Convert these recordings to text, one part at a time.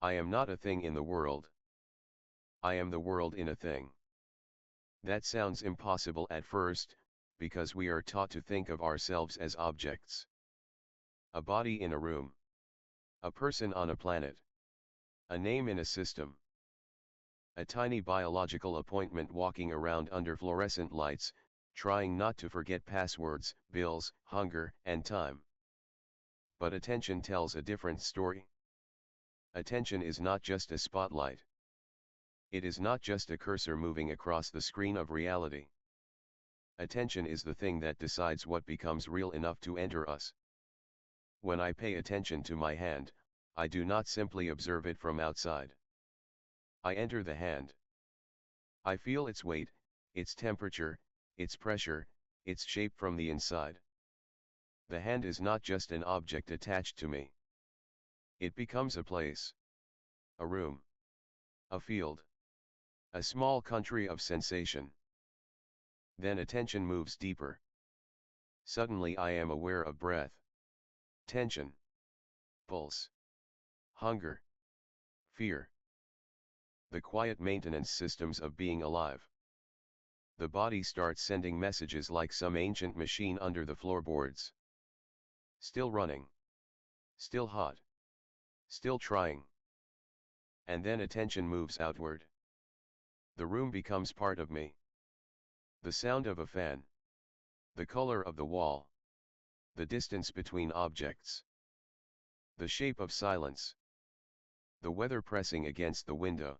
I am not a thing in the world. I am the world in a thing. That sounds impossible at first, because we are taught to think of ourselves as objects. A body in a room. A person on a planet. A name in a system. A tiny biological appointment walking around under fluorescent lights, trying not to forget passwords, bills, hunger, and time. But attention tells a different story. Attention is not just a spotlight. It is not just a cursor moving across the screen of reality. Attention is the thing that decides what becomes real enough to enter us. When I pay attention to my hand, I do not simply observe it from outside. I enter the hand. I feel its weight, its temperature, its pressure, its shape from the inside. The hand is not just an object attached to me. It becomes a place. A room. A field. A small country of sensation. Then attention moves deeper. Suddenly I am aware of breath. Tension. Pulse. Hunger. Fear. The quiet maintenance systems of being alive. The body starts sending messages like some ancient machine under the floorboards. Still running. Still hot. Still trying. And then attention moves outward. The room becomes part of me. The sound of a fan. The color of the wall. The distance between objects. The shape of silence. The weather pressing against the window.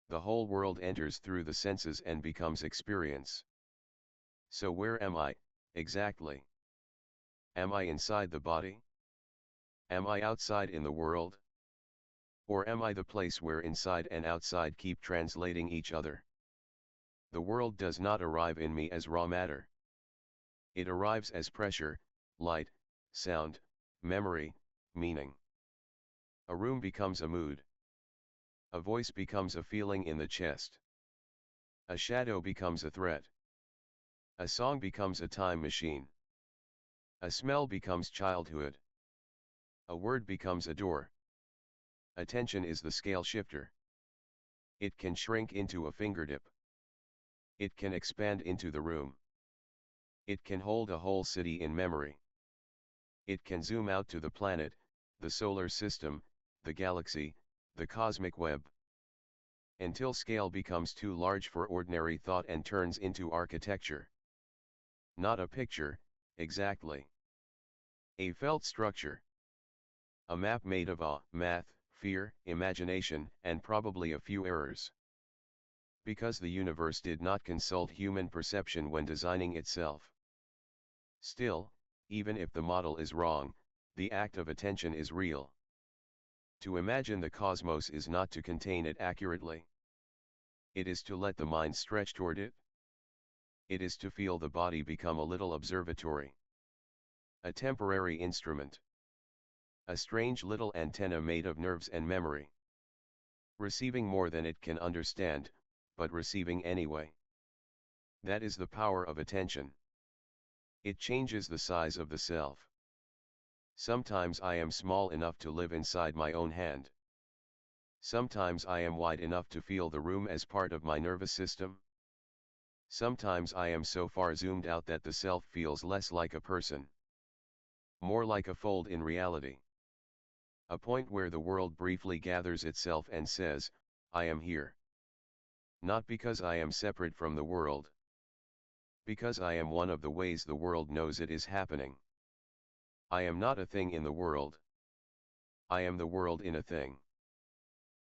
The whole world enters through the senses and becomes experience. So where am I, exactly? Am I inside the body? Am I outside in the world? Or am I the place where inside and outside keep translating each other? The world does not arrive in me as raw matter. It arrives as pressure, light, sound, memory, meaning. A room becomes a mood. A voice becomes a feeling in the chest. A shadow becomes a threat. A song becomes a time machine. A smell becomes childhood. A word becomes a door. Attention is the scale shifter. It can shrink into a fingertip. It can expand into the room. It can hold a whole city in memory. It can zoom out to the planet, the solar system, the galaxy, the cosmic web. Until scale becomes too large for ordinary thought and turns into architecture. Not a picture, exactly. A felt structure. A map made of math, fear, imagination, and probably a few errors. Because the universe did not consult human perception when designing itself. Still, even if the model is wrong, the act of attention is real. To imagine the cosmos is not to contain it accurately. It is to let the mind stretch toward it. It is to feel the body become a little observatory. A temporary instrument. A strange little antenna made of nerves and memory. Receiving more than it can understand, but receiving anyway. That is the power of attention. It changes the size of the self. Sometimes I am small enough to live inside my own hand. Sometimes I am wide enough to feel the room as part of my nervous system. Sometimes I am so far zoomed out that the self feels less like a person. More like a fold in reality. A point where the world briefly gathers itself and says, I am here. Not because I am separate from the world. Because I am one of the ways the world knows it is happening. I am not a thing in the world. I am the world in a thing.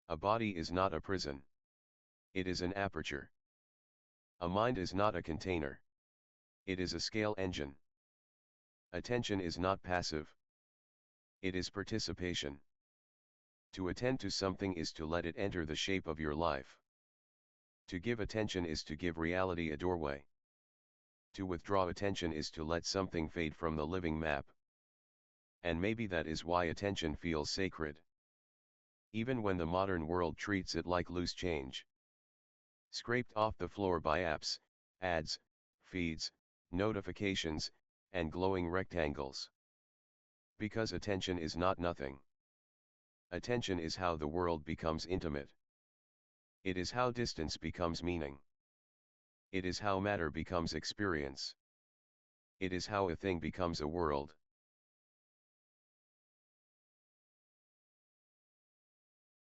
A body is not a prison. It is an aperture. A mind is not a container. It is a scale engine. Attention is not passive. It is participation. To attend to something is to let it enter the shape of your life. To give attention is to give reality a doorway. To withdraw attention is to let something fade from the living map. And maybe that is why attention feels sacred. Even when the modern world treats it like loose change. Scraped off the floor by apps, ads, feeds, notifications, and glowing rectangles. Because attention is not nothing. Attention is how the world becomes intimate. It is how distance becomes meaning. It is how matter becomes experience. It is how a thing becomes a world.